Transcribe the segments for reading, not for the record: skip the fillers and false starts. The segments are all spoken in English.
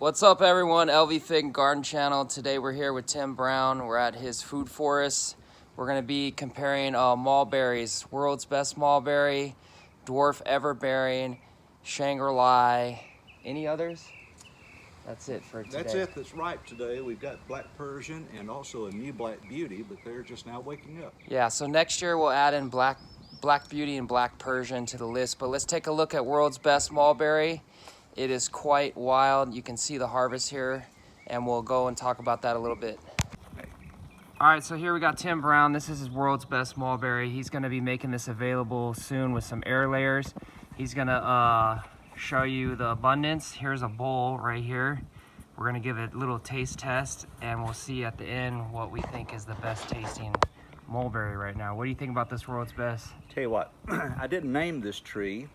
What's up, everyone? LV Fig Garden Channel. Today we're here with Tim Brown. We're at his food forest. We're going to be comparing mulberries. World's best mulberry, dwarf everbearing, ShangriLa. Any others? That's it for today. That's it that's ripe today. We've got Black Persian and also a new Black Beauty, but they're just now waking up. Yeah, so next year we'll add in Black Beauty and Black Persian to the list. But let's take a look at world's best mulberry. It is quite wild. You can see the harvest here, and we'll go and talk about that a little bit. All right, so here we got Tim Brown. This is his world's best mulberry. He's gonna be making this available soon with some air layers. He's gonna show you the abundance. Here's a bowl right here. We're gonna give it a little taste test, and we'll see at the end what we think is the best tasting mulberry right now. What do you think about this world's best? Tell you what, I didn't name this tree,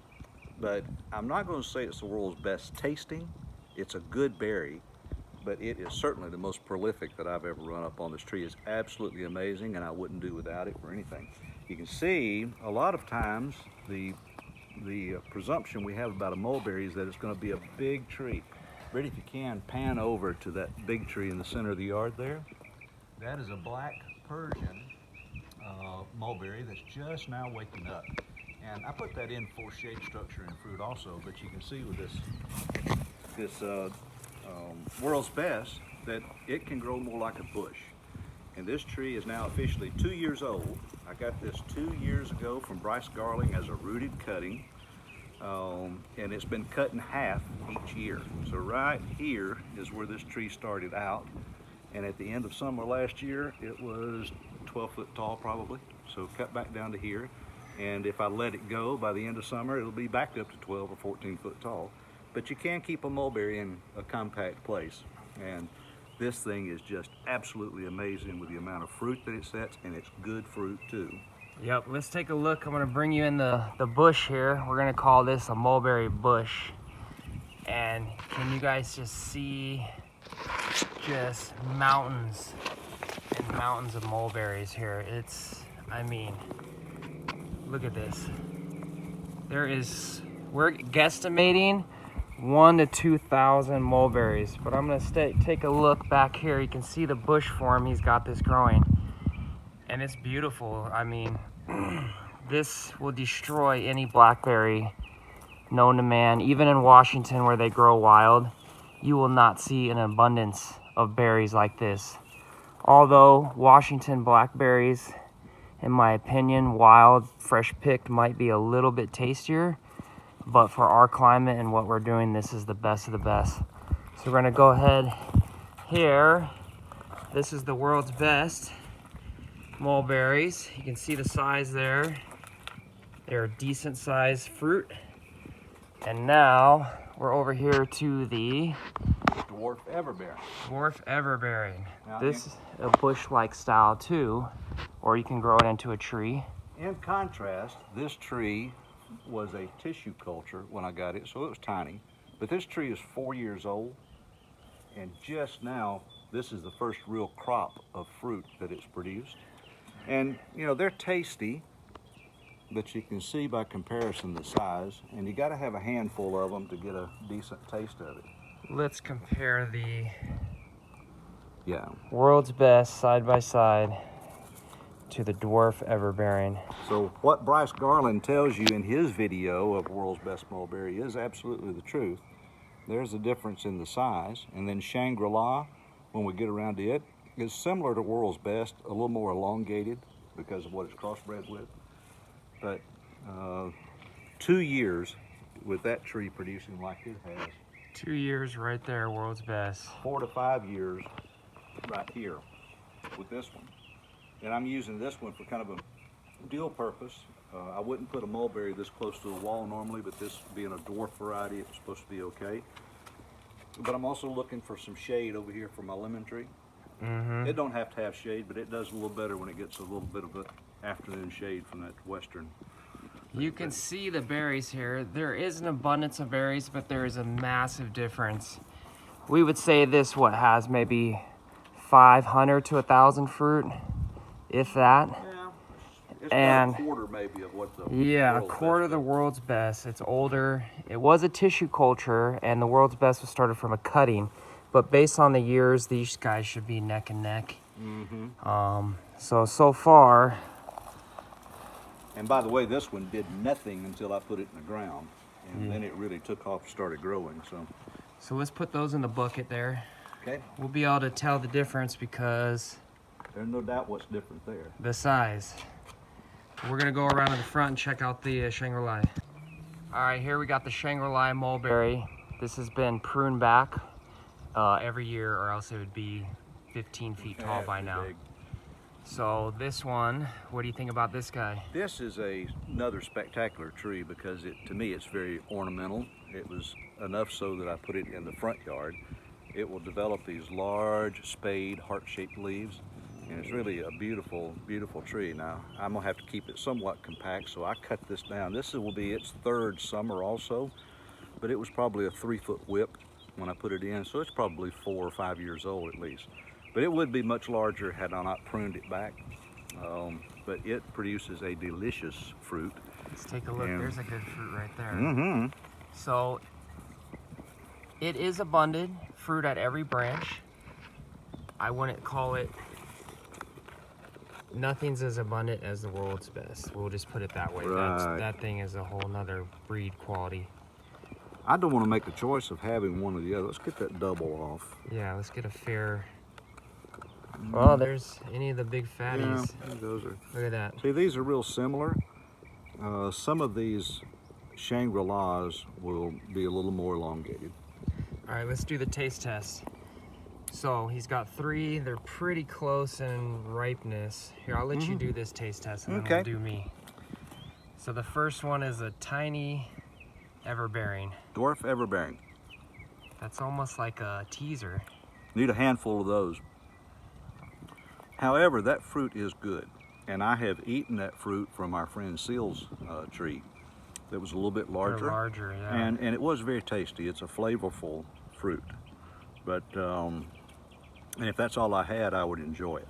but I'm not going to say it's the world's best tasting. It's a good berry, but it is certainly the most prolific that I've ever run up on. This tree is absolutely amazing, and I wouldn't do without it for anything. You can see a lot of times the presumption we have about a mulberry is that it's going to be a big tree. Brady, if you can, pan over to that big tree in the center of the yard there. That is a Black Persian mulberry that's just now waking up. And I put that in for shade structure and fruit also, but you can see with this world's best that it can grow more like a bush. And this tree is now officially 2 years old. I got this 2 years ago from Bryce Garling as a rooted cutting, and it's been cut in half each year. So right here is where this tree started out, and at the end of summer last year it was 12 foot tall probably, so cut back down to here. And if I let it go, by the end of summer, it'll be back up to 12 or 14 foot tall. But you can keep a mulberry in a compact place. And this thing is just absolutely amazing with the amount of fruit that it sets, and it's good fruit too. Yep, let's take a look. I'm gonna bring you in the bush here. We're gonna call this a mulberry bush. And can you guys just see just mountains and mountains of mulberries here? I mean, look at this. We're guesstimating 1,000 to 2,000 mulberries, but I'm gonna take a look back here. You can see the bush form he's got this growing, and it's beautiful. I mean, this will destroy any blackberry known to man. Even in Washington, where they grow wild, you will not see an abundance of berries like this. Although Washington blackberries, in my opinion, wild, fresh picked, might be a little bit tastier, but for our climate and what we're doing, this is the best of the best. So we're gonna go ahead here. This is the world's best mulberries. You can see the size there. They're a decent sized fruit. And now we're over here to the Dwarf Everbearing. Dwarf Everbearing. Now, This is a bush-like style too, or you can grow it into a tree. In contrast, this tree was a tissue culture when I got it, so it was tiny. But this tree is 4 years old, and just now, this is the first real crop of fruit that it's produced. And, you know, they're tasty, but you can see by comparison the size, and you gotta have a handful of them to get a decent taste of it. Let's compare the Yeah. world's best side by side to the dwarf everbearing. So what Bryce Garland tells you in his video of World's Best Mulberry is absolutely the truth. There's a difference in the size. And then ShangriLa, when we get around to it, is similar to World's Best, a little more elongated because of what it's crossbred with. But 2 years with that tree producing like it has. 2 years right there, world's best. 4 to 5 years right here with this one. And I'm using this one for kind of a dual purpose. I wouldn't put a mulberry this close to a wall normally, but this being a dwarf variety, it's supposed to be okay. But I'm also looking for some shade over here for my lemon tree. It don't have to have shade, but it does a little better when it gets a little bit of an afternoon shade from that western. You can see the berries here. There is an abundance of berries, but there is a massive difference. We would say this has maybe 500 to 1,000 fruit, if that. Yeah, It's And about a quarter maybe of what the yeah, a world's quarter of best the is. world's best. It's older. It was a tissue culture, and the world's best was started from a cutting. But based on the years, these guys should be neck and neck. So far, And by the way, this one did nothing until I put it in the ground, and then it really took off, started growing. so let's put those in the bucket there. Okay, We'll be able to tell the difference because there's no doubt what's different there. the size. We're gonna go around to the front and check out the ShangriLa. All right, here we got the ShangriLa mulberry. This has been pruned back every year, or else it would be 15 feet tall by now. Big. So this one, what do you think about this guy? This is another spectacular tree because to me it's very ornamental. It was enough so that I put it in the front yard. It will develop these large spade heart-shaped leaves, and it's really a beautiful, beautiful tree. Now I'm gonna have to keep it somewhat compact, so I cut this down. This will be its third summer also, but it was probably a 3-foot whip when I put it in, so it's probably 4 or 5 years old at least. But it would be much larger had I not pruned it back. But it produces a delicious fruit. Let's take a look. And there's a good fruit right there. So it is abundant fruit at every branch. I wouldn't call it, nothing's as abundant as the world's best. We'll just put it that way. Right. That thing is a whole nother breed quality. I don't want to make the choice of having one or the other. Let's get that double off. Yeah, let's get a fair. Oh, there's any of the big fatties. Yeah, those are. Look at that. See, these are real similar. Some of these ShangriLas will be a little more elongated. All right, let's do the taste test. So he's got 3. They're pretty close in ripeness. Here, I'll let you do this taste test, and then we'll do me. So the first one is a tiny Everbearing. Dwarf Everbearing. That's almost like a teaser. Need a handful of those. However, that fruit is good, and I have eaten that fruit from our friend Seal's tree. That was a little bit larger. They're larger, yeah. And it was very tasty. It's a flavorful fruit, but and if that's all I had, I would enjoy it.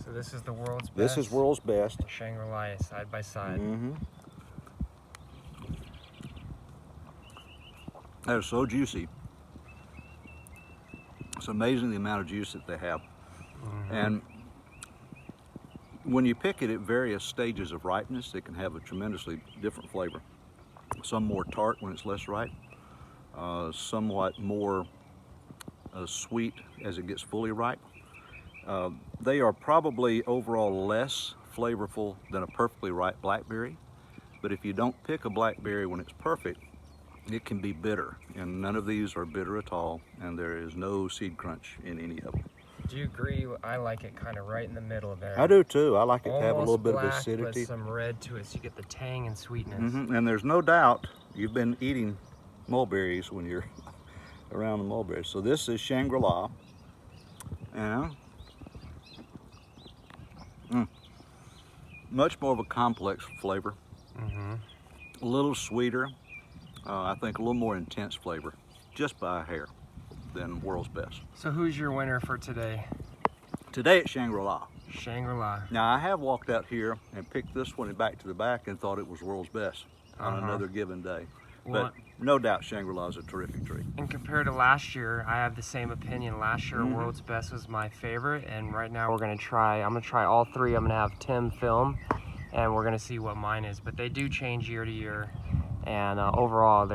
So this is the world's best. This is world's best. ShangriLa side by side. That is so juicy. It's amazing the amount of juice that they have. And when you pick it at various stages of ripeness, it can have a tremendously different flavor. Some more tart when it's less ripe, somewhat more sweet as it gets fully ripe. They are probably overall less flavorful than a perfectly ripe blackberry, but if you don't pick a blackberry when it's perfect, it can be bitter, and none of these are bitter at all, and there is no seed crunch in any of them. Do you agree? I like it kind of right in the middle there. I do too. I like it to have a little Almost bit of black, acidity. but some red to it, so you get the tang and sweetness. And there's no doubt you've been eating mulberries when you're around the mulberries. So this is ShangriLa. Yeah. Much more of a complex flavor. A little sweeter. I think a little more intense flavor, just by a hair, than world's best. So who's your winner for today? Today at ShangriLa. ShangriLa. Now I have walked out here and picked this one back to the back and thought it was world's best on another given day. Well, But no doubt ShangriLa is a terrific tree. and compared to last year, I have the same opinion. Last year, world's best was my favorite, and right now I'm gonna try all 3. I'm gonna have Tim film, and we're gonna see what mine is. But they do change year to year, and overall,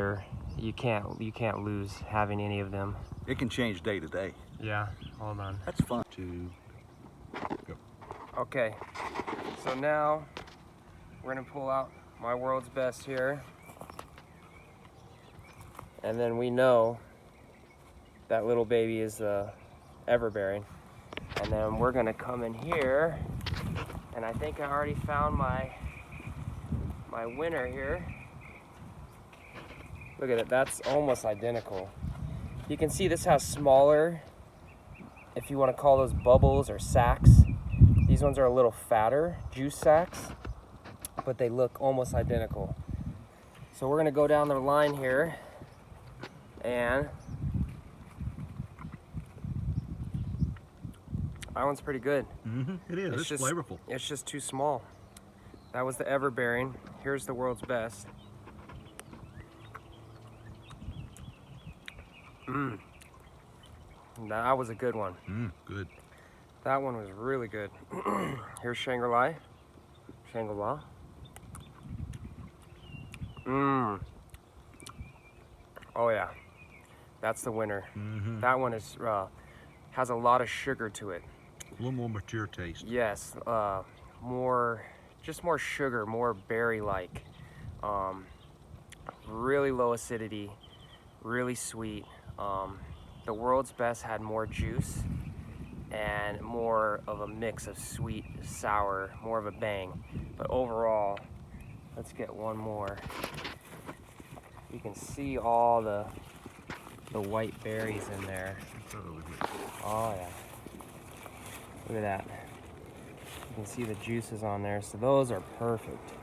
you can't lose having any of them. It can change day to day. Yeah, hold on. That's fun to go. Okay, so now we're gonna pull out my world's best here. And then we know that little baby is the Everbearing. And then we're gonna come in here, and I think I already found my winner here. Look at it, that's almost identical. You can see this has smaller, if you want to call those bubbles or sacs. These ones are a little fatter, juice sacs, but they look almost identical. So we're gonna go down the line here, and that one's pretty good. It is. It's flavorful. It's just too small. That was the Everbearing. Here's the world's best. That was a good one. Good. That one was really good. Here's ShangriLa. ShangriLa. Oh yeah, that's the winner. That one is has a lot of sugar to it. A little more mature taste. Yes, just more sugar, more berry-like. Really low acidity, really sweet. The world's best had more juice and more of a mix of sweet, sour, more of a bang. But overall, let's get one more. You can see all the white berries in there. Oh yeah, look at that. You can see the juices on there, so those are perfect.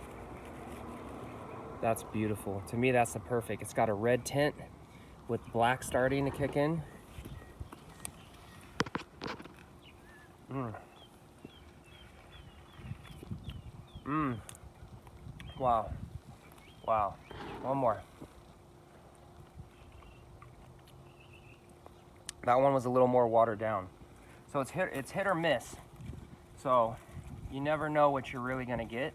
That's beautiful. To me, that's the perfect. It's got a red tint with black starting to kick in. Wow. Wow. One more. That one was a little more watered down. So it's hit or miss. So you never know what you're really gonna get.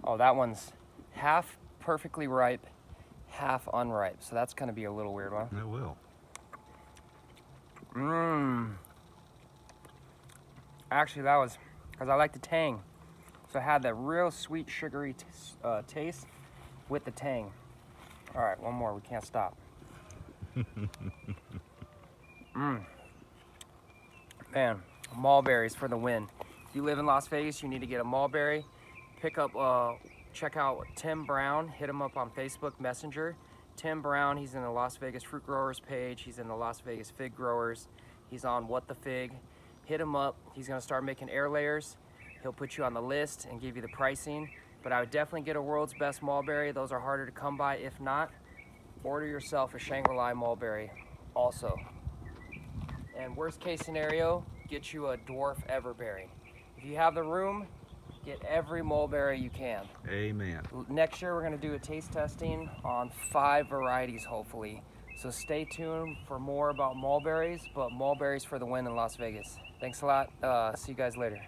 Oh, that one's half perfectly ripe, half unripe. So that's gonna be a little weird one. It will. Actually, that was because I like the tang. So I had that real sweet, sugary taste with the tang. All right, one more. We can't stop. Man, mulberries for the win. If you live in Las Vegas, you need to get a mulberry. Check out Tim Brown. Hit him up on Facebook Messenger. Tim Brown, he's in the Las Vegas Fruit Growers page. He's in the Las Vegas Fig Growers. He's on What the Fig. Hit him up. He's gonna start making air layers. He'll put you on the list and give you the pricing. But I would definitely get a world's best mulberry. Those are harder to come by. If not, order yourself a ShangriLa mulberry also. And worst case scenario, get you a dwarf Everbearing. If you have the room, get every mulberry you can. Amen. Next year, we're gonna do a taste testing on 5 varieties, hopefully. So stay tuned for more about mulberries, but mulberries for the win in Las Vegas. Thanks a lot. See you guys later.